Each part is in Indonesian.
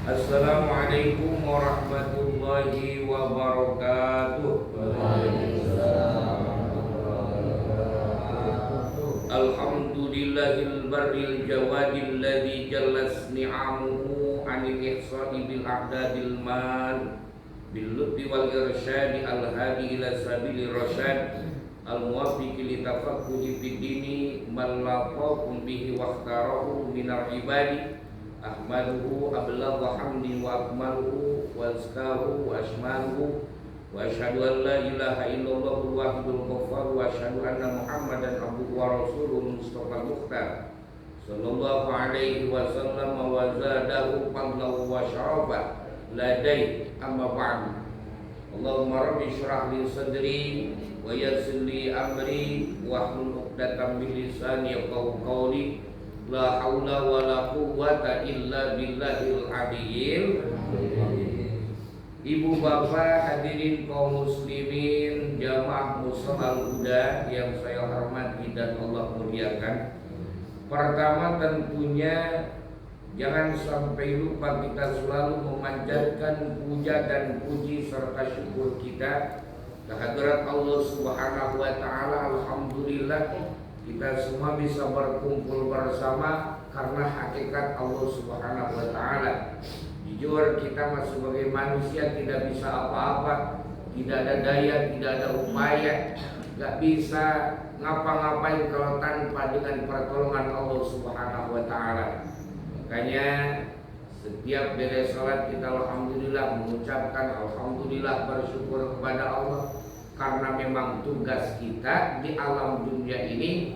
Assalamualaikum warahmatullahi wabarakatuh. Alhamdulillahil barril jawadil ladzi jallas ni'amuhu 'anil ihsani bil a'dadil man bil lutfi wal irsyadi al hadi ila sabilir rasyad al muwaffiqi li tafaqquhi fid dini man laqakum bihi waqtarahu minal ibadi ahmaduhu ablagha hamdi wa akmaluhu wa azkahu wa ashmaluhu wa asyhadu an la ilaha illallah wahidul ghaffar wa asyhadu anna muhammadan abduhu wa rasuluhu mustafa mukhtar sallallahu alaihi wasallam wa zadahu fadlan wa syarafa ladai amma ba'du. Allahumma rabbi syrah li sadri wa yassir li amri wa hlul 'uqdatam min lisani yafqahu qawli. La haula wa la quwwata illa billahil aliyyil. Ibu bapak hadirin kaum muslimin jamaah Musallal Huda yang saya hormati dan Allah muliakan. Pertama tentunya jangan sampai lupa kita selalu memanjatkan puja dan puji serta syukur kita kehadirat Allah Subhanahu wa taala. Alhamdulillah kita semua bisa berkumpul bersama karena hakikat Allah Subhanahu wa taala. Jujur kita sebagai manusia tidak bisa apa-apa, tidak ada daya, tidak ada upaya, gak bisa ngapa-ngapain kalau tanpa dengan pertolongan Allah Subhanahu wa taala. Makanya setiap beres salat kita alhamdulillah mengucapkan alhamdulillah, bersyukur kepada Allah. Karena memang tugas kita di alam dunia ini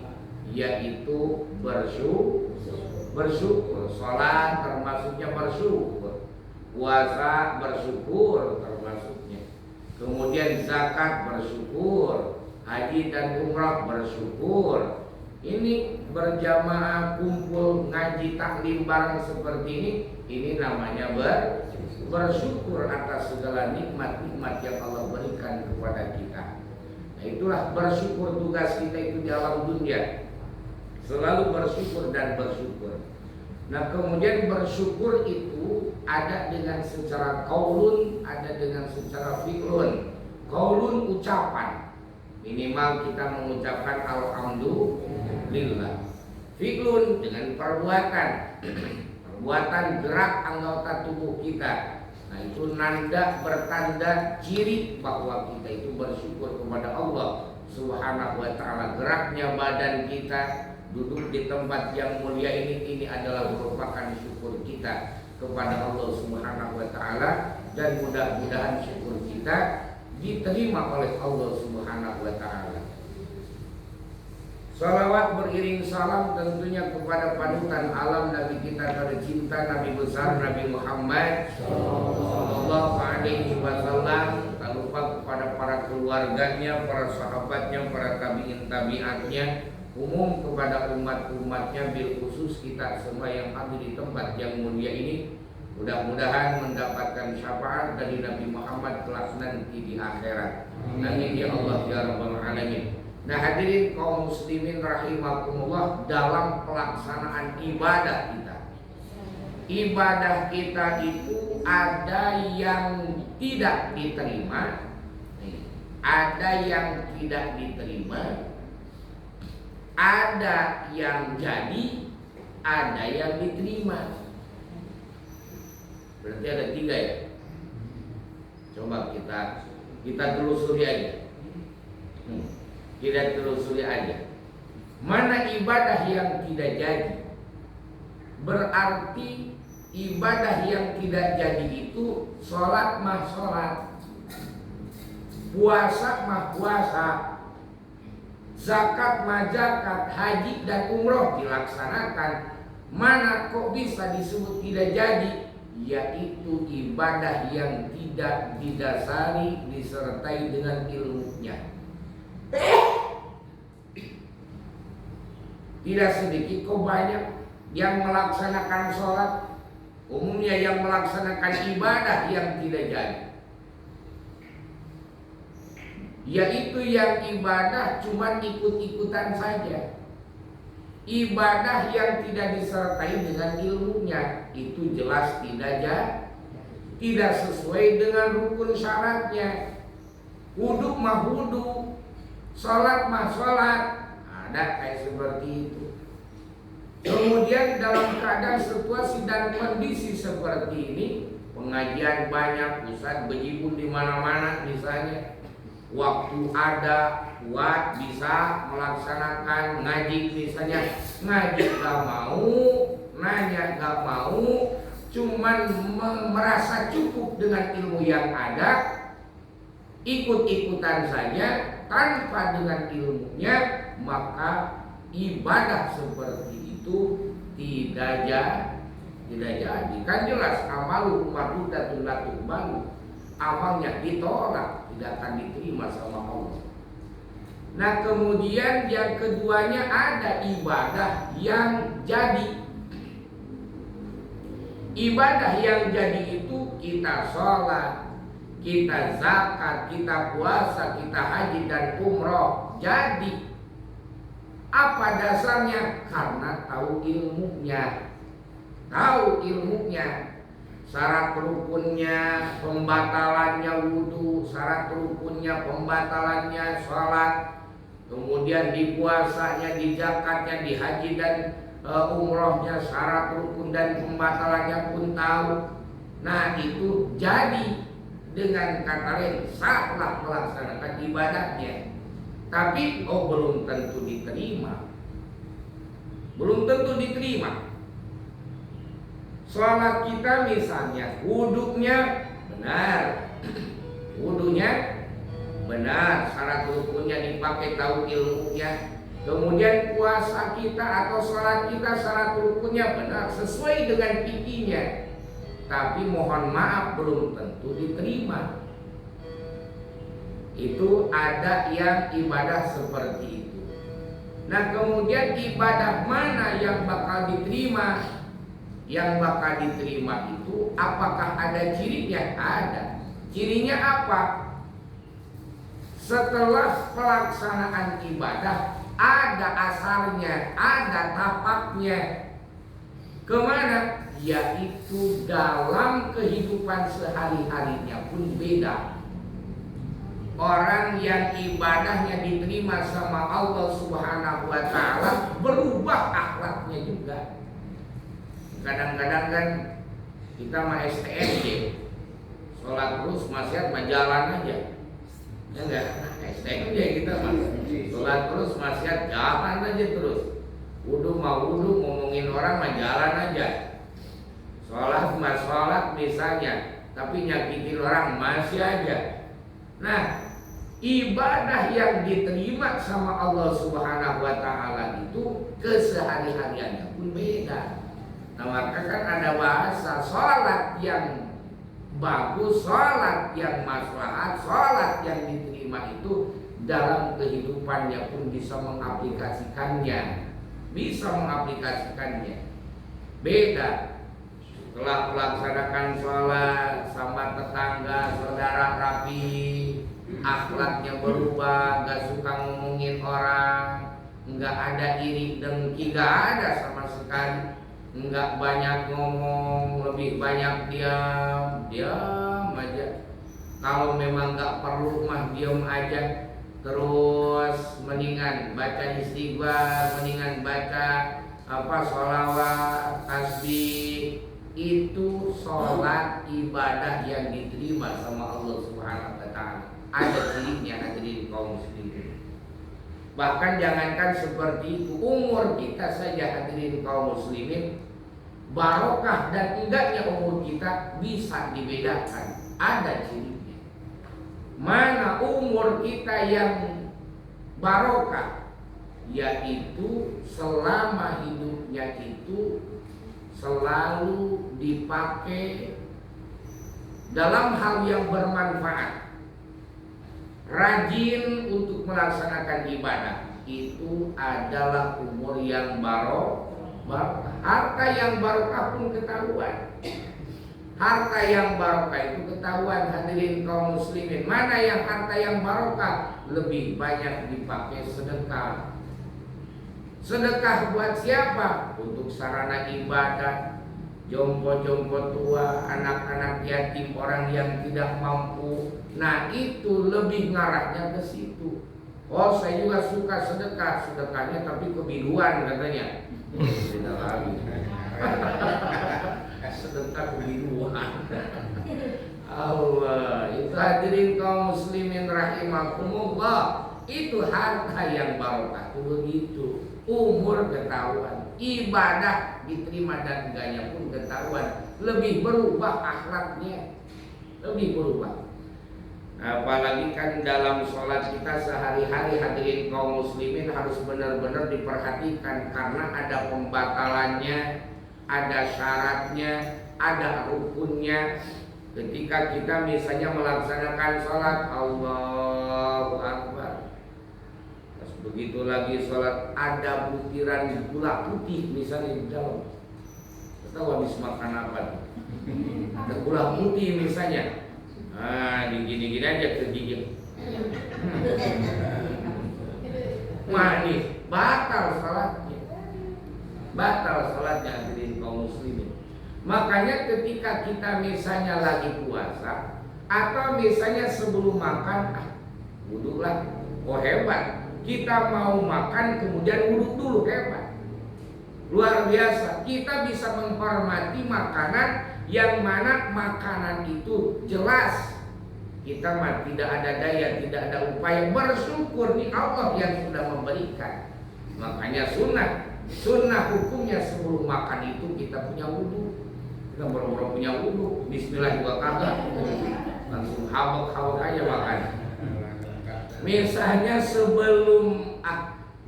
yaitu bersyukur. Salat termasuknya bersyukur, puasa bersyukur termasuknya, kemudian zakat bersyukur, haji dan umrah bersyukur. Ini berjamaah kumpul ngaji taklim bareng seperti ini namanya bersyukur atas segala nikmat-nikmat yang Allah berikan kepada kita. Nah, itulah bersyukur, tugas kita itu di alam dunia, selalu bersyukur dan bersyukur. Nah, kemudian bersyukur itu ada dengan secara qaulun, ada dengan secara fi'lun. Qaulun ucapan, minimal kita mengucapkan alhamdulillah. Fi'lun dengan perbuatan, perbuatan gerak anggota tubuh kita. Nah, itu nanda bertanda ciri bahwa kita itu bersyukur kepada Allah Subhanahu wa taala. Geraknya badan kita, duduk di tempat yang mulia ini adalah merupakan syukur kita kepada Allah Subhanahu wa taala, dan mudah-mudahan syukur kita diterima oleh Allah Subhanahu wa taala. Salawat beriring salam tentunya kepada panutan alam Nabi kita tercinta, Nabi besar Nabi Muhammad sallallahu alaihi wasallam. Tak lupa kepada para keluarganya, para sahabatnya, para tabi'in tabi'atnya, umum kepada umat-umatnya, bil khusus kita semua yang hadir di tempat yang mulia ini. Mudah-mudahan mendapatkan syafaat dari Nabi Muhammad kelak nanti di akhirat. Amin ya Allah ya rabbal alamin. Nah, hadirin kaum muslimin rahimakumullah, dalam pelaksanaan ibadah kita, ibadah kita itu ada yang tidak diterima, ada yang tidak diterima, ada yang jadi, ada yang diterima. Berarti ada 3 ya. Coba kita telusuri aja. Kita telusuri aja. Mana ibadah yang tidak jadi? Berarti ibadah yang tidak jadi itu sholat mah sholat, puasa mah puasa, zakat mah zakat, haji dan umroh dilaksanakan. Mana kok bisa disebut tidak jadi? Yaitu ibadah yang tidak didasari, disertai dengan ilmunya. Tidak sedikit kok banyak yang melaksanakan sholat, umumnya yang melaksanakan ibadah yang tidak jadi, yaitu yang ibadah cuma ikut-ikutan saja. ibadah yang tidak disertai dengan ilmunya itu jelas tidak sesuai dengan rukun syaratnya. Wudhu mah wudhu, sholat mah sholat, ada kayak seperti itu. Kemudian dalam keadaan situasi dan kondisi seperti ini, pengajian banyak, pusat bejibun di mana-mana misalnya, waktu ada kuat bisa melaksanakan ngaji misalnya, ngaji gak mau, nanya gak mau, cuman merasa cukup dengan ilmu yang ada, ikut-ikutan saja tanpa dengan ilmunya, maka ibadah seperti itu tidak jadi. Kan jelas amalu mardudatun la tuqbalu, amalnya ditolak, tidak akan diterima sama Allah. Nah kemudian yang keduanya ada ibadah yang jadi. Ibadah yang jadi itu kita sholat, kita zakat, kita puasa, kita haji dan umroh jadi. Apa dasarnya? Karena tahu ilmunya. Syarat rukunnya, pembatalannya wudhu, syarat rukunnya, pembatalannya sholat, kemudian di puasanya, di zakatnya, di haji dan umrohnya, syarat rukun dan pembatalannya pun tahu. Nah itu jadi, dengan kata lain salah melaksanakan ibadahnya. Tapi belum tentu diterima. Sholat kita misalnya wudhunya benar, syarat rukunnya dipakai, tahu ilmunya. Kemudian puasa kita atau sholat kita syarat rukunnya benar, sesuai dengan fikihnya. Tapi mohon maaf belum tentu diterima. Itu ada yang ibadah seperti itu. Nah kemudian ibadah mana yang bakal diterima? Yang bakal diterima itu apakah ada cirinya? Ada. Cirinya apa? Setelah pelaksanaan ibadah ada asarnya, ada tapaknya. Kemana? Yaitu dalam kehidupan sehari-harinya pun beda. Orang yang ibadahnya diterima sama Allah Subhanahu wa ta'ala berubah akhlaknya juga. Kadang-kadang kan kita mah STMJ, sholat terus maksiat mah jalan aja. Ya enggak? STMJ kita mah sholat terus maksiat jalan aja terus. Wudhu mah wudhu, ngomongin orang mah jalan aja. Sholat mah sholat misalnya, tapi nyakitin orang masih aja. Nah ibadah yang diterima sama Allah Subhanahu wa ta'ala itu kesehari-hariannya pun beda. Nah maka kan ada bahasa sholat yang bagus, sholat yang maslahat, sholat yang diterima itu dalam kehidupannya pun bisa mengaplikasikannya. Beda. Setelah melaksanakan sholat sama tetangga, saudara rapi, akhlaknya berubah, gak suka ngomongin orang, gak ada iri dengki, gak ada sama sekali, gak banyak ngomong, lebih banyak diam aja. Kalau memang gak perlu mah diam aja. Terus mendingan baca istighfar, mendingan baca sholawat, tasbih. Itu sholat ibadah yang diterima sama Allah Subhanahu wa ta'ala. Ada cirinya hadirin kaum muslimin. Bahkan jangankan seperti itu, umur kita saja hadirin kaum muslimin, barokah dan enggaknya umur kita bisa dibedakan. Ada cirinya. Mana umur kita yang barokah? Yaitu selama hidupnya itu selalu dipakai dalam hal yang bermanfaat, rajin untuk melaksanakan ibadah. Itu adalah umur yang barokah. Harta yang barokah pun ketahuan. Harta yang barokah itu ketahuan hadirin kaum muslimin. Mana yang harta yang barokah? Lebih banyak dipakai sedekah. Sedekah buat siapa? Untuk sarana ibadah, jompo-jompo tua, anak-anak yatim, orang yang tidak mampu. Nah itu lebih ngarahnya ke situ. Oh saya juga suka sedekah, sedekahnya tapi kebiduan katanya. Tidak lagi. Sedekah kebiduan. Allah, itu hadirin kaum muslimin rahimakumullah. Itu harta yang barokah itu begitu. Umur ketahuan, ibadah diterima dan enggaknya pun ketahuan. Lebih berubah akhlaknya, lebih berubah. Apalagi kan dalam sholat kita sehari-hari hadirin kaum muslimin harus benar-benar diperhatikan karena ada pembatalannya, ada syaratnya, ada rukunnya. Ketika kita misalnya melaksanakan sholat, Allahu Akbar, begitu lagi sholat ada butiran gula putih misalnya di dalam, tahu habis makan apa? Ada gula putih misalnya, digini-gini aja kegigit, manis, batal sholatnya hadirin kaum muslimin. Makanya ketika kita misalnya lagi puasa atau misalnya sebelum makan, wudhu lah, oh hebat. Kita mau makan kemudian wudhu dulu, hebat. Luar biasa. Kita bisa menghormati makanan yang mana makanan itu jelas. Kita mah tidak ada daya, tidak ada upaya, bersyukur nih Allah yang sudah memberikan. Makanya sunnah hukumnya sebelum makan itu kita punya wudhu. Kita baru-baru punya wudhu, bismillah juga kagak, langsung habak-habak aja makan. Misalnya sebelum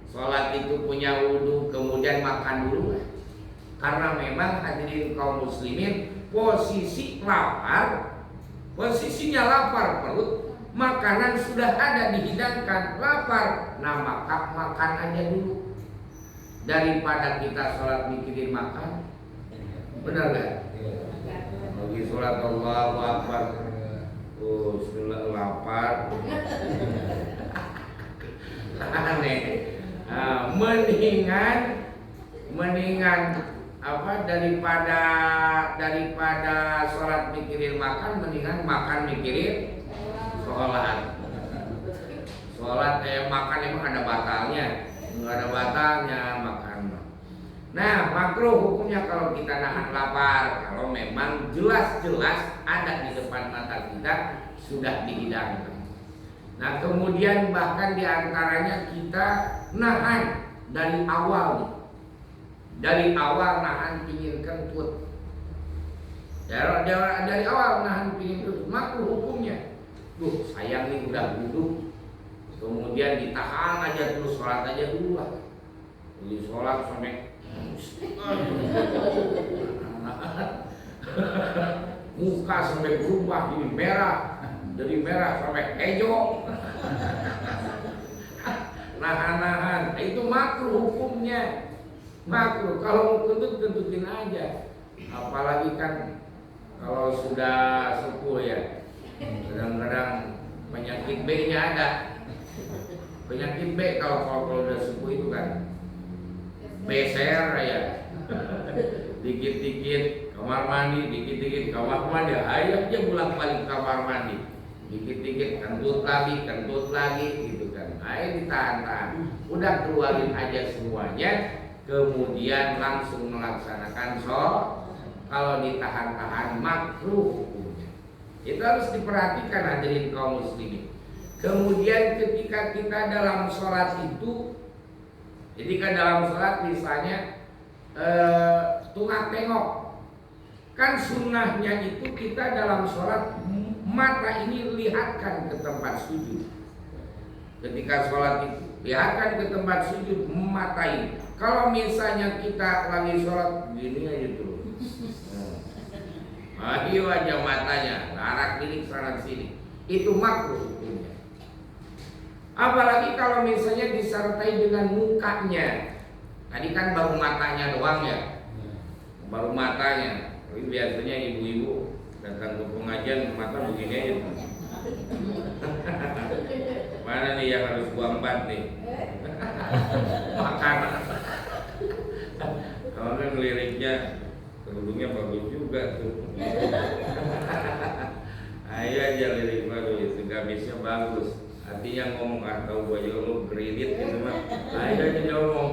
sholat itu punya wudhu, kemudian makan dulu. Karena memang hadirin kaum muslimin posisi lapar, posisinya lapar perut, makanan sudah ada dihidangkan, lapar. Nah maka makan aja dulu daripada kita sholat mikirin makan. Benar gak? Lagi sholat Allahu Akbar, oh bismillah, lapar. Aneh. Mendingan apa daripada sholat mikirin makan, mendingan makan mikirin sholat. Sholat makan emang ada batalnya, nggak ada batalnya makan. Nah makruh hukumnya kalau kita nahan lapar, kalau memang jelas-jelas ada di depan mata kita sudah dihidangkan. Nah kemudian bahkan diantaranya kita nahan dari awal nahan pingin kentut. Dari awal nahan pingin kentut, makruh hukumnya. Duh sayang nih udah duduk, kemudian ditahan aja terus, sholat aja dulu lah. Jadi sholat sampai muka sampai berubah jadi merah, dari merah sampai hijau. Nahan-nahan, itu makruh hukumnya. Makruh, kalau mau kentut-kentutin aja. Apalagi kan kalau sudah sepuh ya, kadang-kadang penyakit B-nya ada. Penyakit B kalau udah sepuh itu kan beser ya, dikit-dikit kamar mandi, dikit-dikit kamar mandi, ayo aja bolak-balik kamar mandi, dikit-dikit kentut lagi gitu kan. Ayo ditahan-tahan, udah keluarin aja semuanya, kemudian langsung melaksanakan sholat. Kalau ditahan-tahan makruh hukumnya. Itu harus diperhatikan hadirin kaum muslimin. Kemudian ketika kita dalam sholat itu, ketika dalam sholat misalnya tengah tengok, kan sunnahnya itu kita dalam sholat mata ini lihatkan ke tempat sujud. Ketika sholat itu lihatkan ke tempat sujud, matain. Kalau misalnya kita lagi sholat gini aja tuh, ayo aja matanya larak diri sana sini, itu makruh hukumnya. Apalagi kalau misalnya disertai dengan mukanya. Tadi kan baru matanya doang ya, baru matanya. Tapi biasanya ibu-ibu datang ke pengajian mata begini aja. Mana nih yang harus gua empat nih? Makan. liriknya kerudungnya bagus juga tuh. Ayo aja lirik baru itu gamisnya bagus. Artinya ngomong atau gua juga lu kredit gitu mah. Ayo aja ngomong.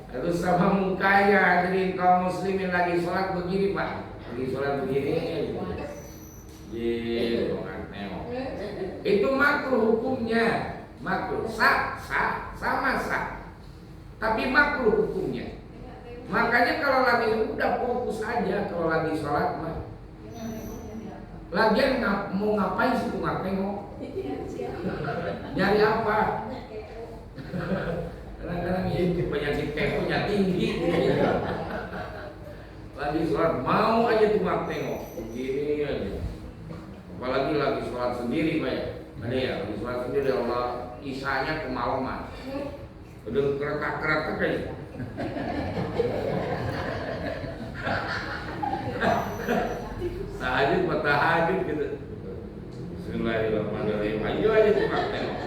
Terus sama mukanya jadi kaum muslimin lagi sholat begini pak, lagi sholat begini. Nengok. Itu makruh hukumnya, makruh sama. Tapi makruh hukumnya. Makanya kalau lagi udah fokus aja kalau lagi sholat mah. Lagian mau ngapain sih tuh nengok? Nyari apa? Kadang-kadang itu penyakit keponya tinggi. Lagi sholat mau aja tuh tengok begini aja. Apalagi lagi sholat sendiri pak ya. Ada ya lagi sholat sendiri Allah isanya kemalaman. Udah keretak aja. Tahajud gitu. Bismillahirrahmanirrahim. Ayo aja tuh tengok.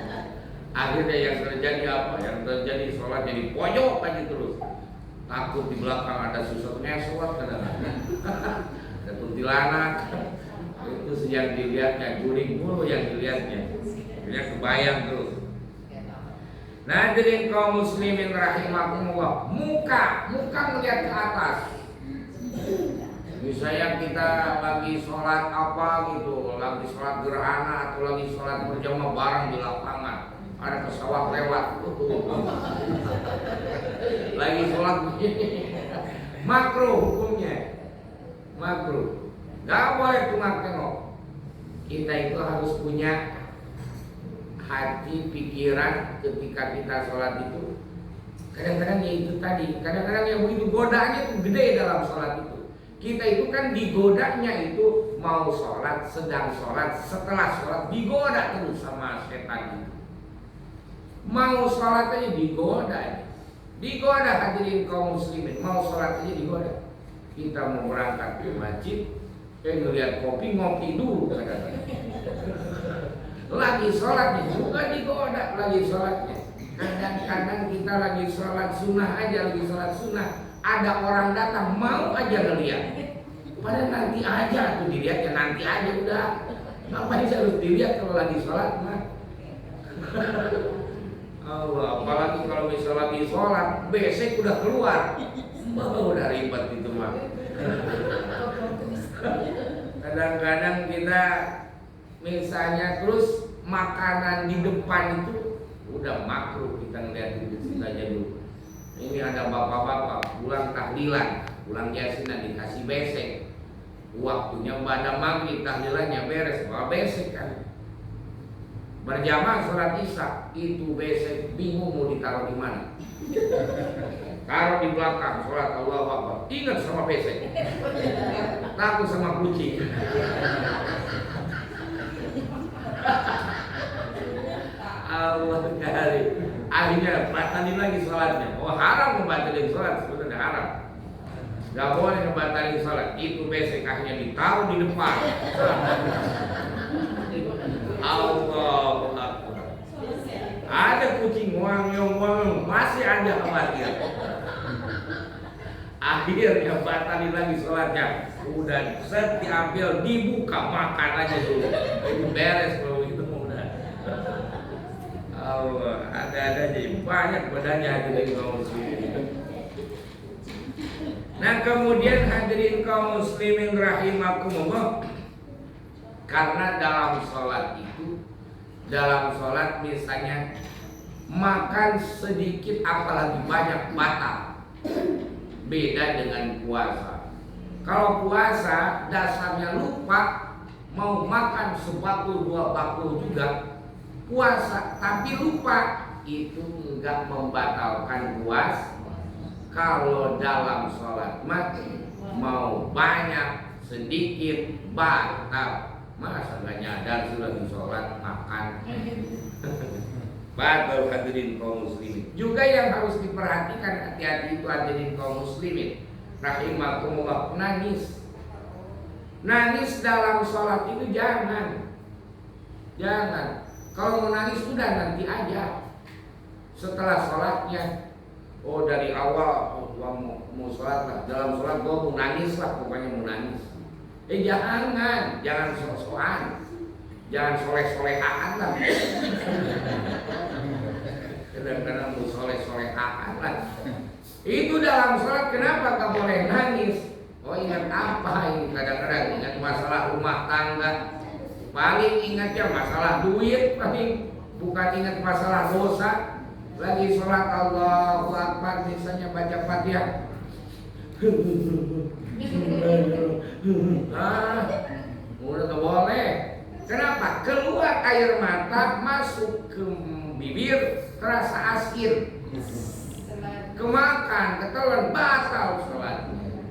Akhirnya yang terjadi apa? Yang terjadi sholat jadi pojok aja terus. Takut di belakang ada susut ngesot kadang-kadang. Ada kuntilanak. Itu sih yang dilihatnya, guring mulu yang dilihatnya. Akhirnya kebayang terus. Nah, jadi kaum muslimin rahimakumullah, muka melihat ke atas. Misalnya kita lagi sholat apa gitu, lagi sholat gerhana atau lagi sholat berjamaah bareng di lapangan. Ada pesawat lewat lagi sholat begini. Makruh hukumnya, makruh. Gak boleh tengok. Kita itu harus punya hati pikiran ketika kita sholat itu. Kadang-kadang ya itu tadi, kadang-kadang yang begitu godaannya itu gede dalam sholat itu. Kita itu kan digodanya itu mau sholat, sedang sholat, setelah sholat digoda terus sama setan itu. Mau sholat aja digoda hadirin kaum muslimin, mau sholat aja digoda. Kita mau berangkat ke masjid, ngeliat kopi ngopi dulu kadang-kadang. Lagi sholat juga digoda lagi sholatnya. Kadang-kadang kita lagi sholat sunnah aja, ada orang datang mau aja ngeliat. Padahal nanti aja tuh dilihatnya, nanti aja udah. Ngapain sih harus dilihat kalau lagi sholat mah? Allah, apalagi kalau misalnya lagi sholat, besek udah keluar, udah ribet gitu mah. Kadang-kadang kita misalnya terus makanan di depan itu udah makruh kita ngeliat di situ aja dulu. Ini ada bapak-bapak pulang tahlilan, pulang yasinan dikasih besek. Waktunya pada maghrib tahlilannya beres, bawa besek kan. Berjamaah sholat isya itu besek bingung mau ditaruh di mana. Taruh di belakang sholat Allahu Akbar. Ingat sama besek. Takut sama kucing. Allah kali. Akhirnya batalin lagi sholatnya. Oh haram membatalin sholat, sebenarnya haram. Gak boleh membatalin sholat. Itu besek akhirnya ditaruh di depan. Allahu Akbar. Ada kucing ngoang masih aja khawatir. Akhirnya batalin lagi sholatnya. Udah set diambil dibuka makan aja dulu. Itu beres kalau itu udah. Allah ada aja banyak badannya hadirin kaum muslimin. Nah kemudian hadirin kaum muslimin rahimakumullah, karena dalam sholat misalnya makan sedikit apalagi banyak batal. Beda dengan puasa. Kalau puasa dasarnya lupa mau makan sebakul dua bakul juga puasa, tapi lupa itu enggak membatalkan puasa. Kalau dalam sholat mati mau banyak sedikit batal. Masa nggak nyadar sudah di sholat makan. Batal hadirin kaum muslimin. Juga yang harus diperhatikan hati-hati itu hadirin kaum muslimin rahimakumullah, nangis dalam sholat itu jangan. Kalau mau nangis udah nanti aja setelah sholatnya. Oh dari awal gua mau sholat lah, dalam sholat gua mau nangis lah, pokoknya mau nangis. Jangan sok-sokan, jangan soleh-solehaan lah. Kadang-kadang mau soleh-solehaan lah. Itu dalam sholat kenapa gak boleh nangis? Oh ingat apa ini? Kadang-kadang ingat masalah rumah tangga, paling ingatnya masalah duit, paling bukan ingat masalah dosa. Lagi sholat Allahu Akbar misalnya baca Fatihah. Udah gak boleh. Kenapa? Keluar air mata, masuk ke bibir, terasa asin. Kemakan, ketelan, batal sholatnya.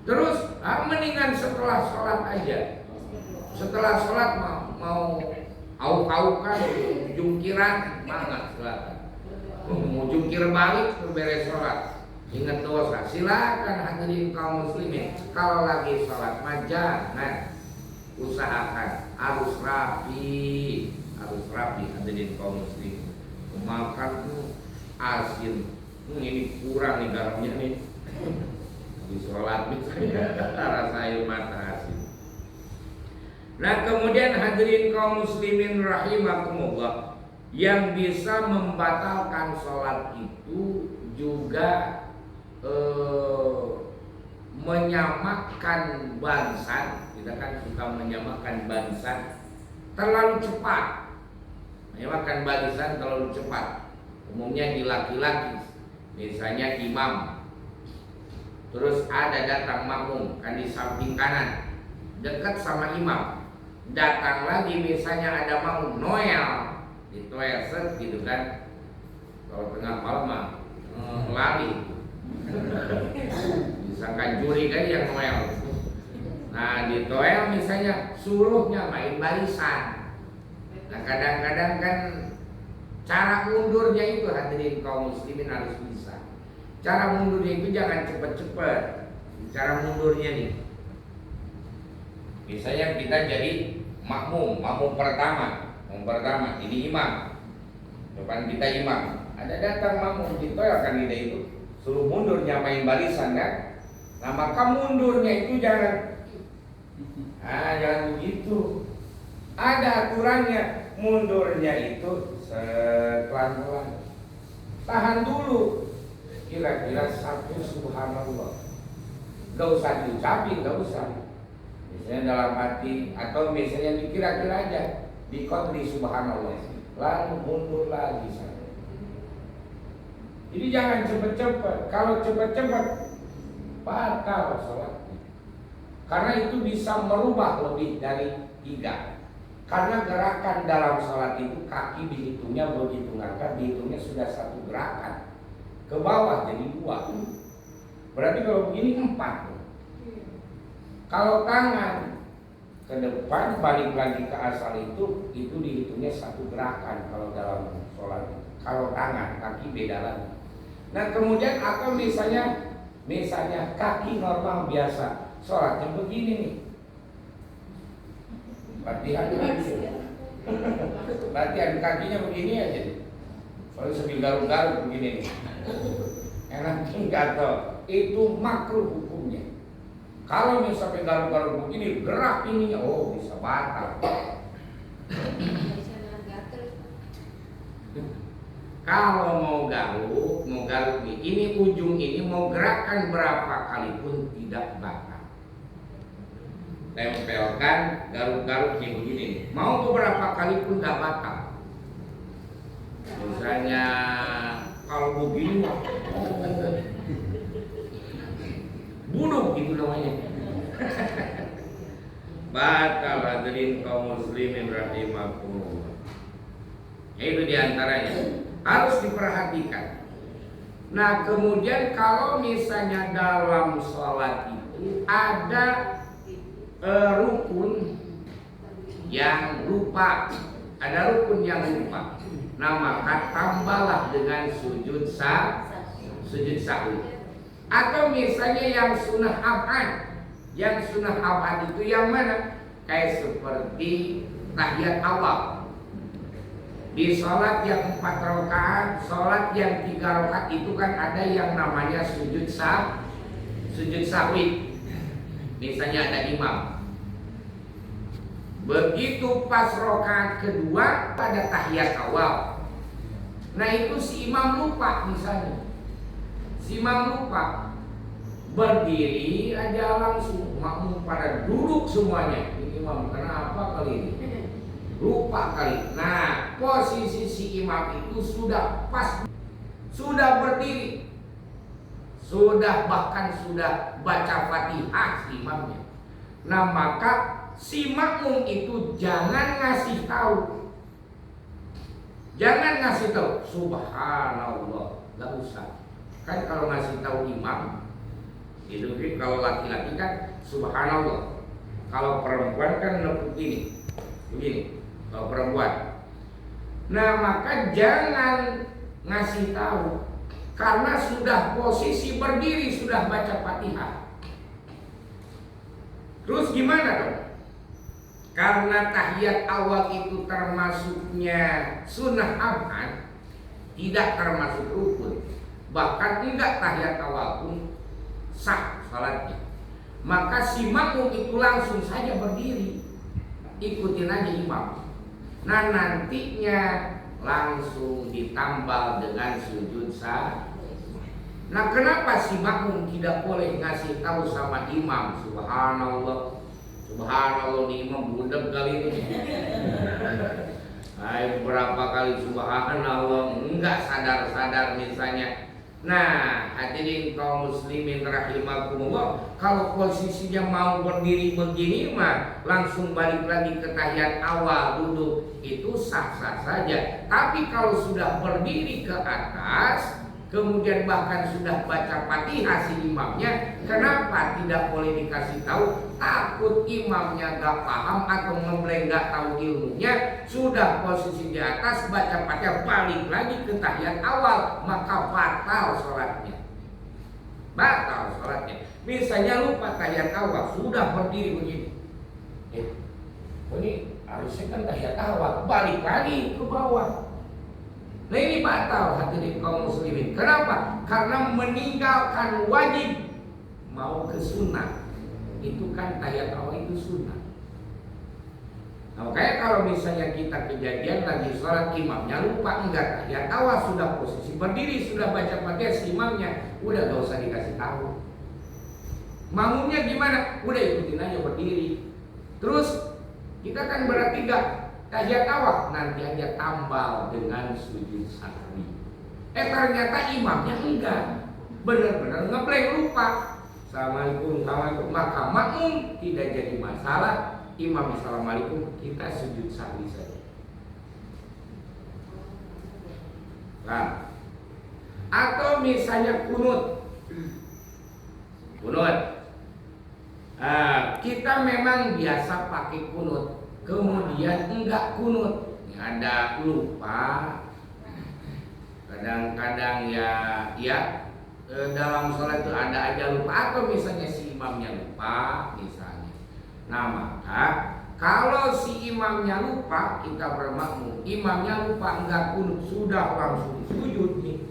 Terus mendingan setelah sholat aja. Setelah sholat mau auk-aukan, jungkiran, banget silakan. Mau jungkir balik beres sholat, ingat dosa, silakan hadirin kaum muslimin. Kalau lagi sholat jangan, usahakan harus rapi hadirin kaum muslimin. Makan asin, ini kurang nih garamnya nih. Di sholat misalnya rasa air mata asin. Nah kemudian hadirin kaum muslimin rahimakumullah, yang bisa membatalkan sholat itu juga menyamakan bansan. Kita kan suka menyamakan bansan terlalu cepat. Menyamakan barisan terlalu cepat. Umumnya di laki-laki, misalnya imam, terus ada datang makmum kan di samping kanan, dekat sama imam. Datang lagi misalnya ada makmum Noel, ditoel set gitu kan. Kalau tengah malam lari, disangka juri kan yang Noel. Nah ditoel misalnya suruhnya main barisan. Nah kadang-kadang kan cara mundurnya itu hadirin kaum muslimin harus bisa. Cara mundurnya itu jangan cepet-cepet. Cara mundurnya nih, misalnya kita jadi makmum pertama, ini imam, depan kita imam, ada datang makmum kita akan kita itu suruh mundur nyamain barisan kan. Nah maka mundurnya itu jangan begitu. Ada aturannya, mundurnya itu pelan-pelan. Tahan dulu, kira-kira satu subhanallah. Gak usah diucapin, gak usah. Misalnya dalam hati atau misalnya dikira-kira aja, diqadri subhanallah. Lalu mundur lagi sana. Jadi jangan cepet-cepet. Kalau cepet-cepet batal sholatnya. Karena itu bisa merubah lebih dari 3. Karena gerakan dalam sholat itu kaki dihitungnya begitu ngangkat, dihitungnya sudah 1 gerakan. Ke bawah jadi 2. Berarti kalau begini 4. Kalau tangan ke depan balik lagi ke asal itu dihitungnya 1 gerakan kalau dalam sholat. Kalau tangan, kaki beda lagi. Nah kemudian atau misalnya kaki normal biasa, sholatnya begini nih. Latihan kakinya begini aja. Soalnya sambil garuk-garuk begini nih. Enak enggak toh? Itu makruh hukumnya. Kalau misalnya garuk-garuk begini, gerak ininya, oh bisa batal. Kalau mau garuk nih, ini ujung ini mau gerakan berapa kali pun tidak batal. Tempelkan garuk-garuk nih begini, mau beberapa kali pun tidak batal. Misalnya kalau begini, bunuh gitu namanya. Batal hadirin kaum muslimin rahimakumullah. Itu diantaranya harus diperhatikan. Nah kemudian kalau misalnya dalam sholat itu ada rukun yang lupa, nah maka tambahlah dengan sujud sahwi. Atau misalnya yang sunnah abad itu yang mana? Kayak seperti tahiyat awal. Di sholat yang 4 rakaat, sholat yang 3 rakaat itu kan ada yang namanya sujud sahwi. Misalnya ada imam. Begitu pas rakaat kedua pada tahiyat awal. Nah itu si imam lupa misalnya. Si imam lupa. Berdiri aja langsung, makmum pada duduk semuanya. Ini imam kenapa kali ini? Lupa kali. Nah, posisi si imam itu sudah pas, sudah berdiri, bahkan sudah baca Fatihah si imamnya. Nah, maka si makmum itu jangan ngasih tahu. Jangan ngasih tahu. Subhanallah, nggak usah. Kan kalau ngasih tahu imam, itu kalau laki-laki kan subhanallah. Kalau perempuan kan begini. Kalau perempuan. Nah maka jangan ngasih tahu, karena sudah posisi berdiri, sudah baca Fatihah. Terus gimana dong? Karena tahiyat awal itu termasuknya sunnah abad, tidak termasuk rukun, bahkan tidak tahiyat awal pun sah salatnya. Maka si makmum itu langsung saja berdiri, ikutin aja imam. Nah nantinya langsung ditambal dengan sujud sahwi. Nah kenapa si makmum tidak boleh ngasih tahu sama imam subhanallah? Subhanallah nih imam budak kali ini. Ay, berapa kali subhanallah enggak sadar-sadar misalnya. Nah, hadirin kaum muslimin rahimakumullah, kalau posisinya mau berdiri begini mah langsung balik lagi ke tahiyat awal duduk, itu sah-sah saja. Tapi kalau sudah berdiri ke atas, kemudian bahkan sudah baca Fatihah si imamnya, kenapa tidak boleh dikasih tahu? Takut imamnya gak paham atau ngebleng gak tahu ilmunya, sudah posisi di atas baca Fatihah balik lagi ke tahiyat awal, maka batal sholatnya. Batal sholatnya. Misalnya lupa tahiyat awal, sudah berdiri begini. Ini harusnya kan tahiyat awal, balik lagi ke bawah. Nah ini batal hadirin kaum muslimin. Kenapa? Karena meninggalkan wajib mau ke sunnah. Itu kan tahiyat awal itu sunnah. Nah, kayak kalau misalnya kita kejadian lagi sholat imamnya lupa, enggak tahiyat awal, sudah posisi berdiri, sudah baca Fatihah si imamnya, udah gak usah dikasih tahu. Makmumnya gimana? Udah ikutin aja berdiri. Terus kita kan berarti gak tahiyat awal, nanti aja tambal dengan sujud sahwi. Ternyata imamnya enggak, benar-benar ngebleng lupa. Assalamualaikum, maka makmum tidak jadi masalah. Imam assalamualaikum, kita sujud sahwi saja. Nah, atau misalnya kunut. Kita memang biasa pakai kunut, kemudian enggak kunut, ada lupa, kadang-kadang ya dalam sholat itu ada aja lupa, atau misalnya si imamnya lupa misalnya. Nah maka kalau si imamnya lupa, kita bermakmum, imamnya lupa enggak kunut, sudah langsung sujud nih.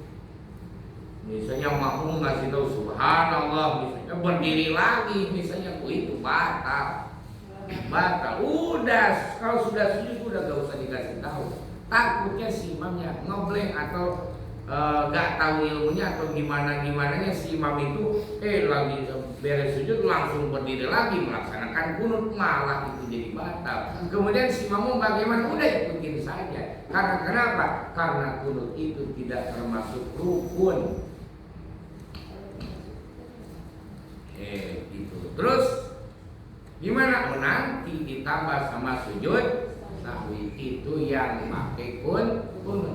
Misalnya makmum ngasih tahu subhanallah, misalnya berdiri lagi, misalnya itu batal. Udah, kalau sudah sujud udah gak usah dikasih tahu. Takutnya si imamnya ngebleng atau gak tahu ilmunya atau gimana-gimananya si imam itu lagi beres sujud langsung berdiri lagi melaksanakan kunut, malah itu jadi batal. Kemudian si imam bagaimana? Udah ikutin saja. Karena kenapa? Karena kunut itu tidak termasuk rukun. Gitu. Terus gimana? Nanti ditambah sama sujud sahwi, itu yang pakai kunut.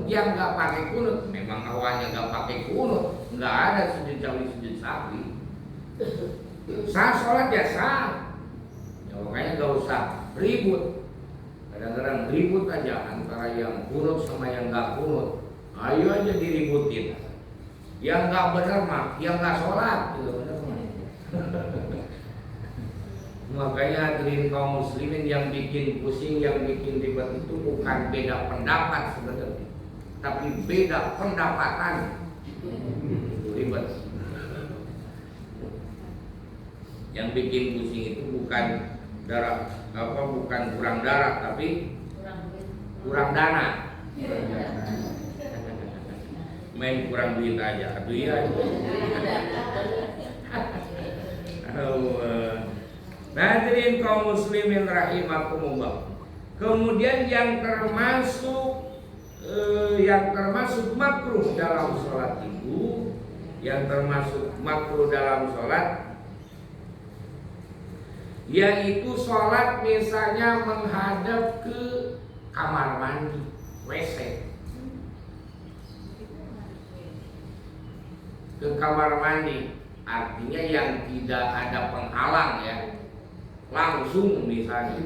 Yang nggak pakai kunut, memang awalnya nggak pakai kunut, nggak ada sujud sahwi. Sah sholat ya sah. Ya, makanya nggak usah ribut. Kadang-kadang ribut aja antara yang kunut sama yang nggak kunut. Ayo aja diributin. Yang nggak benar mah, yang nggak sholat, gitu benar mah. Makanya hadirin kaum muslimin, yang bikin pusing, yang bikin ribet itu bukan beda pendapat sebenarnya, tapi beda pendapatan. Ribet. Yang bikin pusing itu bukan bukan kurang darah, tapi kurang dana. Main kurang duit aja, aduh iya. Hadirin kaum muslimin rahimakumullah. Kemudian yang termasuk makruh dalam sholat itu, yaitu sholat misalnya menghadap ke kamar mandi, WC. Ke kamar mandi artinya yang tidak ada penghalang ya, langsung misalnya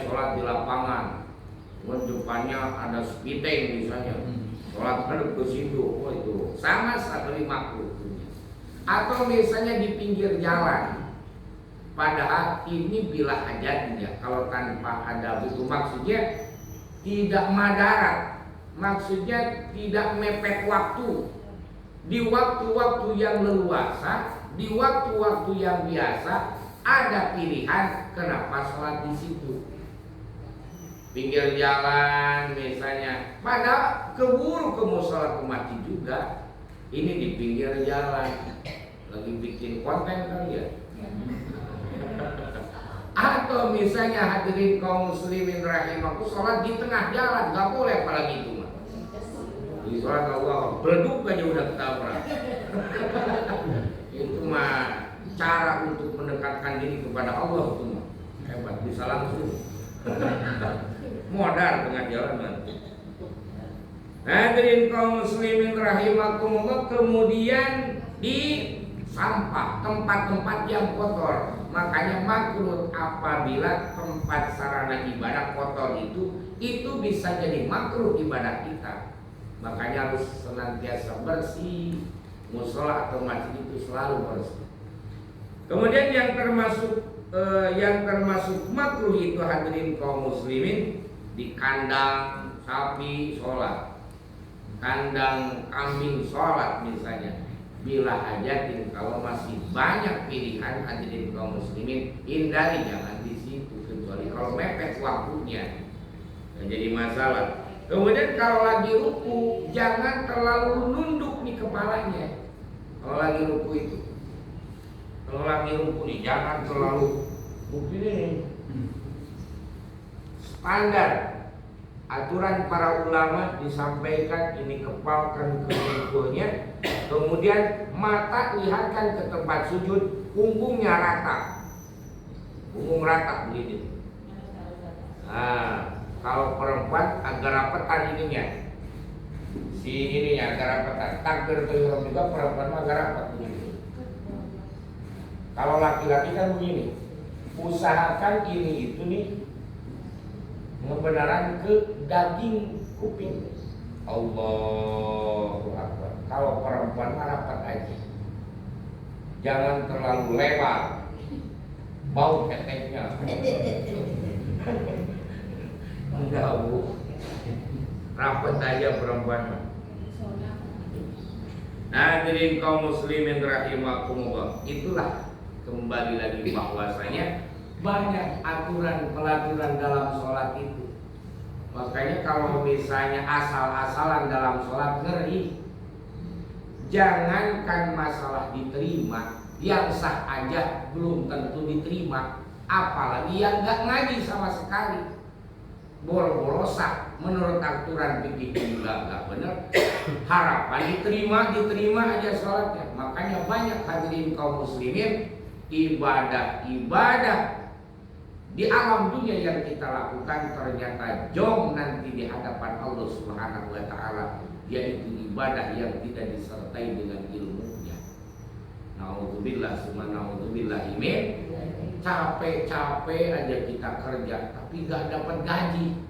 sholat di lapangan, depannya ada spiteng misalnya, sholat ke situ, itu sama sekali makruh. Atau misalnya di pinggir jalan, padahal ini bila hajatnya, kalau tanpa ada itu maksudnya tidak madarat, maksudnya tidak mepet waktu. Di waktu-waktu yang leluasa, di waktu-waktu yang biasa, ada pilihan kenapa sholat di situ. Pinggir jalan misalnya, padahal keburu mau sholat ke masjid juga. Ini di pinggir jalan, lagi bikin konten kali ya. Atau misalnya hadirin kaum muslimin rahimakumullah, sholat di tengah jalan, gak boleh apalagi itu. Di sholat Allah, beleduk aja udah ketabrak. Itu mah cara untuk mendekatkan diri kepada Allah, itu mah hebat, bisa langsung modal tengah jalan nanti. Hadirin kaum muslimin rahimakumullah, kemudian di sampah, tempat-tempat yang kotor. Makanya makruh apabila tempat sarana ibadah kotor itu bisa jadi makruh ibadah kita. Makanya harus senantiasa bersih, musola atau masjid itu selalu bersih. Kemudian yang termasuk makruh itu hadirin kaum muslimin, di kandang sapi sholat, kandang kambing sholat misalnya. Bila hajatin, kalau masih banyak pilihan hadirin kaum muslimin, hindari, jangan di situ, kecuali kalau mepet waktunya, jadi masalah. Kemudian kalau lagi ruku, jangan terlalu nunduk nih kepalanya. Kalau lagi ruku itu, jangan terlalu begini. Standar aturan para ulama disampaikan, ini kepalkan ke rukunya, kemudian mata lihatkan ke tempat sujud, punggungnya rata, punggung rata begini. Nah, kalau perempuan agak rapetan ininya, agak rapetan. Takbir juga perempuan agak rapat begini. Kalau laki-laki kan begini, usahakan ini itu nih ngebenaran ke daging kuping. Allahu Akbar. Kalau perempuan rapat aja, jangan terlalu lebar, bau teteknya. Enggak bu, rapat aja perempuan. Hadirin kaum muslimin rahimakumullah, itulah kembali lagi bahwasanya banyak aturan-pelaturan dalam sholat itu. Makanya kalau misalnya asal-asalan dalam sholat ngeri. Jangankan masalah diterima, yang sah aja belum tentu diterima, apalagi yang gak ngaji sama sekali. Boro-boro sah, menurut aturan fikih juga gak benar. Harapan diterima aja sholatnya. Makanya banyak hadirin kaum muslimin, ibadah di alam dunia yang kita lakukan ternyata jong nanti di hadapan Allah Subhanahu wa taala, yaitu ibadah yang tidak disertai dengan ilmunya. Naudzubillah summa naudzubillah imin. Capek-capek aja kita kerja tapi gak dapat gaji,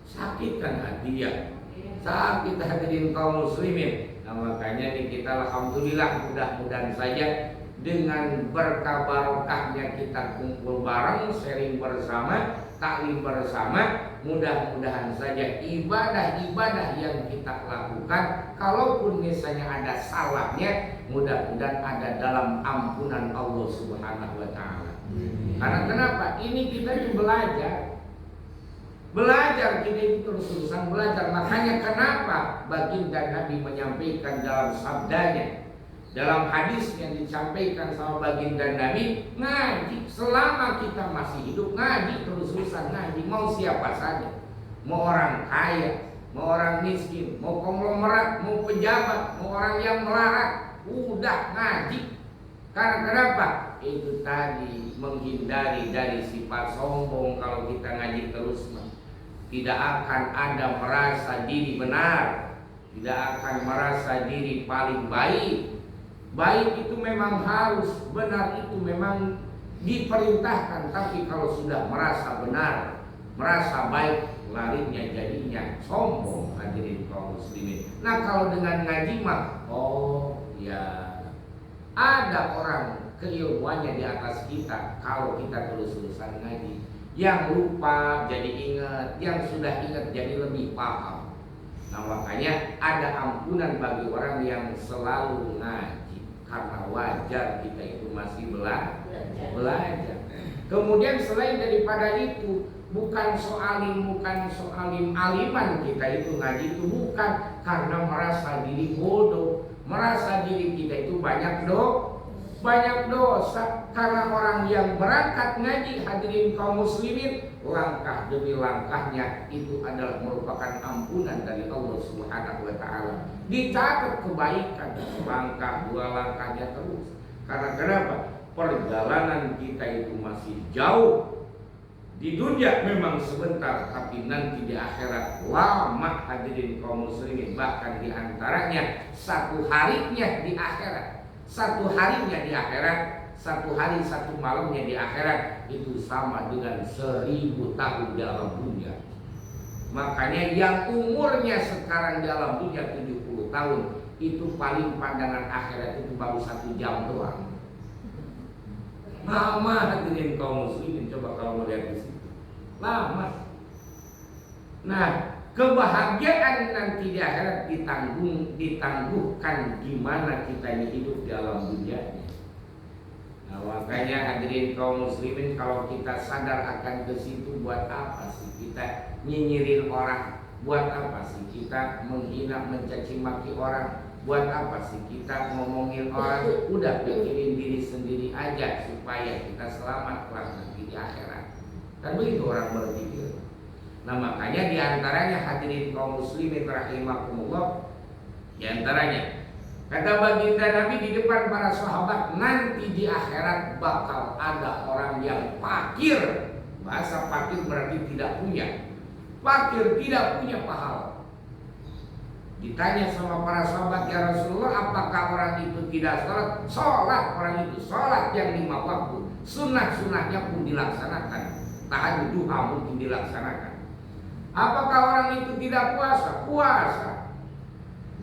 sakit kan hati ya, sakit hadirin kaum muslimin. Nah makanya nih kita alhamdulillah mudah-mudahan saja dengan berkah barokahnya kita kumpul bareng, sharing bersama, taklim bersama, mudah-mudahan saja ibadah-ibadah yang kita lakukan, kalaupun misalnya ada salahnya, mudah-mudahan ada dalam ampunan Allah Subhanahu wa Ta'ala. Karena kenapa? Ini kita itu belajar kita itu terus-terusan belajar. Makanya kenapa baginda Nabi menyampaikan dalam sabdanya, dalam hadis yang disampaikan sama baginda Nabi, ngaji selama kita masih hidup, ngaji terus-terusan ngaji. Mau siapa saja, mau orang kaya, mau orang miskin, mau konglomerat, mau pejabat, mau orang yang melarat, udah ngaji. Karena kenapa? Itu tadi menghindari dari sifat sombong. Kalau kita ngaji terus, tidak akan ada merasa diri benar, tidak akan merasa diri paling baik. Baik itu memang harus, benar itu memang diperintahkan. Tapi kalau sudah merasa benar, merasa baik, larinya jadinya sombong, hadirin kaum muslimin. Nah kalau dengan ngaji mah, oh ya, ada orang keilmuannya di atas kita. Kalau kita terus-terusan ngaji, yang lupa jadi ingat, yang sudah ingat jadi lebih paham. Nah makanya ada ampunan bagi orang yang selalu ngaji, karena wajar kita itu masih belajar. Kemudian selain daripada itu, bukan soalim aliman kita itu ngaji itu, bukan karena merasa diri bodoh, merasa diri kita itu banyak dosa. Karena orang yang berangkat ngaji, hadirin kaum muslimin, langkah demi langkahnya itu adalah merupakan ampunan dari Allah Subhanahu wa Ta'ala. Dicatat kebaikan, langkah dua langkahnya terus. Karena kenapa? Perjalanan kita itu masih jauh. Di dunia memang sebentar, tapi nanti di akhirat lama, hadirin kaum muslimin. Bahkan diantaranya satu harinya di akhirat, satu harinya di akhirat, satu hari satu malamnya di akhirat itu sama dengan 1000 tahun dalam dunia. Makanya yang umurnya sekarang dalam dunia 70 tahun itu paling pandangan akhirat itu baru 1 jam doang. Lama, hadirin kaum muslimin, coba kalau melihat di situ, lama. Nah, kebahagiaan nanti di akhirat ditangguhkan gimana kita ini hidup di alam dunia. Nah, makanya hadirin kaum muslimin, kalau kita sadar akan ke situ, buat apa sih kita nyinyirin orang? Buat apa sih kita menghina, mencaci maki orang? Buat apa sih kita ngomongin orang? Udah pikirin diri sendiri aja supaya kita selamat kelak nanti di akhirat. Kan begitu orang berpikir. Nah makanya diantaranya hadirin kaum muslimin rahimakumullah, diantaranya kata baginda Nabi di depan para sahabat, nanti di akhirat bakal ada orang yang fakir. Bahasa fakir berarti tidak punya. Fakir, tidak punya pahala. Ditanya sama para sahabat, ya Rasulullah, apakah orang itu tidak sholat? Sholat orang itu, sholat yang 5 waktu. Sunnah-sunnahnya pun dilaksanakan. Tahajud duha mungkin dilaksanakan. Apakah orang itu tidak puasa? Puasa.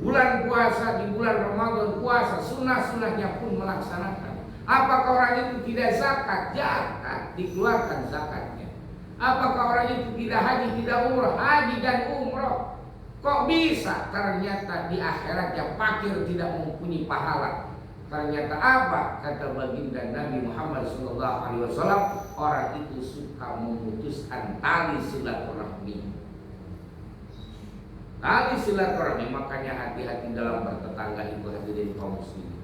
Bulan puasa, di bulan Ramadan puasa, sunnah-sunnahnya pun melaksanakan. Apakah orang itu tidak zakat? Zakat, dikeluarkan zakatnya. Apakah orang itu tidak haji, tidak umrah? Haji dan umrah. Kok bisa? Ternyata di akhiratnya fakir, tidak mempunyai pahala. Ternyata apa? Kata baginda Nabi Muhammad SAW, orang itu suka memutuskan tali silaturahmi. Tali silaturahmi, makanya hati-hati dalam bertetangga itu, hadirin kaum muslimin.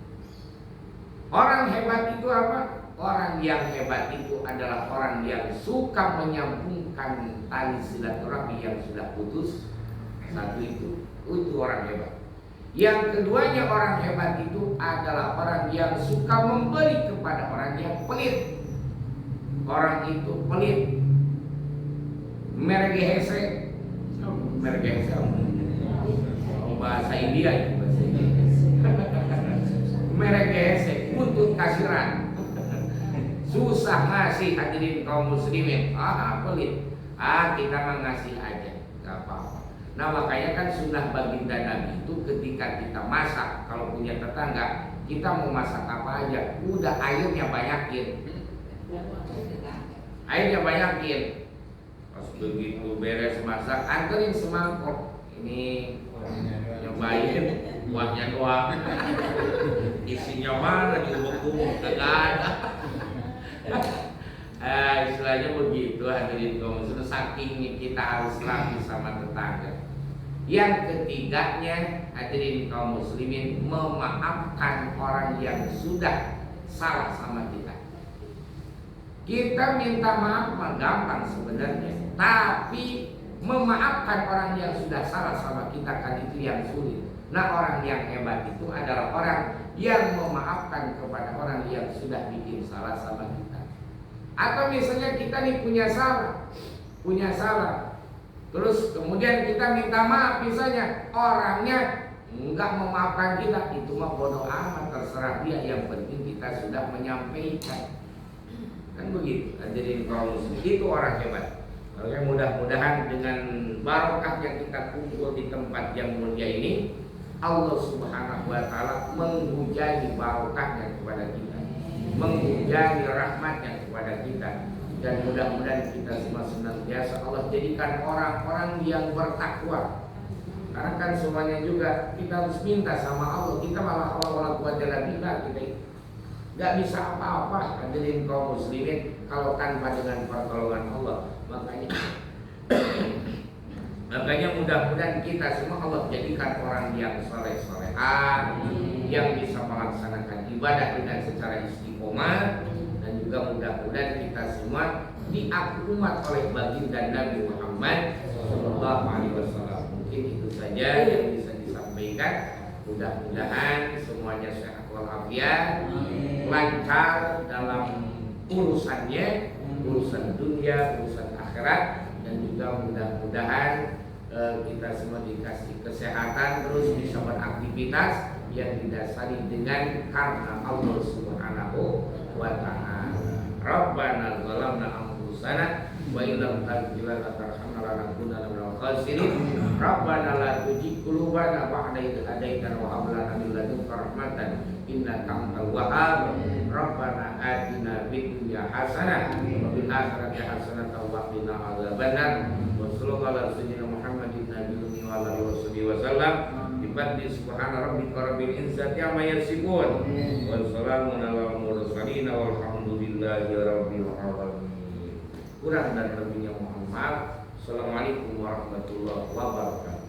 Orang hebat itu apa? Orang yang hebat itu adalah orang yang suka menyambungkan tali silaturahmi yang sudah putus. Satu itu orang hebat. Yang keduanya orang hebat itu adalah orang yang suka memberi kepada orang yang pelit. Orang itu pelit, mergehese, bahasa India itu, bahasa India. Mergehese, untuk kasiran, susah ngasih, hadirin kaum muslimin. Pelit. Kita mah ngasih aja, gak apa-apa. Nah makanya kan sunnah baginda Nabi itu ketika kita masak, kalau punya tetangga, Kita mau masak apa aja, udah airnya banyakin. Airnya banyakin. Pas begitu beres masak, anterin semangkok. Ini nyobain kuahnya doang. Isinya mana diubuk-ubuk, kagak ada. Istilahnya begitu, hadirin kaum muslimin, saking kita harus rapi sama tetangga. Yang ketiganya, hadirin kaum muslimin, memaafkan orang yang sudah salah sama kita. Kita minta maaf mah gampang sebenarnya, tapi memaafkan orang yang sudah salah sama kita kan itu yang sulit. Nah, orang yang hebat itu adalah orang yang memaafkan kepada orang yang sudah bikin salah sama kita. Atau misalnya kita nih punya salah, terus kemudian kita minta maaf, misalnya orangnya enggak memaafkan kita, itu mah bodoh amat, terserah dia, yang penting kita sudah menyampaikan. Kan begitu, hadirin kaum muslimin, itu orang hebat. Oke, mudah-mudahan dengan barokah yang kita kumpul di tempat yang mulia ini, Allah Subhanahu wa taala menghujani barokahnya kepada kita, menghujani rahmatnya kepada kita, dan mudah-mudahan kita semua senantiasa Allah jadikan orang-orang yang bertakwa. Karena kan semuanya juga kita harus minta sama Allah, kita malah Allah quwwata illa billah, kita nggak bisa apa-apa, hadirin kaum muslimin, kalau tanpa dengan pertolongan Allah. Makanya mudah-mudahan kita semua Allah jadikan orang yang soleh-solehan, yang bisa melaksanakan ibadah dengan secara istiqomah, dan juga mudah-mudahan kita semua diaku umat oleh baginda Nabi Muhammad Sallallahu Alaihi Wasallam. Mungkin itu saja yang bisa disampaikan. Mudah-mudahan semuanya sehat walafiat, lancar dalam urusannya, urusan dunia, urusan akhirat, dan juga mudah-mudahan kita semua dikasih kesehatan, terus bisa beraktivitas yang didasari dengan karena Allah Subhanahu wa taala. Rabbana zalamna anfusana wa illam taghfir lana tarhamna lanakunanna minal khasirin. Rabbana la tuzigh qulubana ba'da idh hadaitana wa hab lana min ladunka rahmatan innaka antal wahhab. Rabbana atina fid dunya hasanah wa fil akhirati hasanah wa qina adzabannar. Wa sallallahu ala sayyidina Muhammadin nabiyyi wa ala alihi wasallam. Bifadli subhana rabbika rabbil izzati amma yasifun. Wa salamun alal mursalin walhamdulillahi rabbil alamin. Kurang dan lebihnya mohon maaf. Assalamualaikum warahmatullahi wabarakatuh.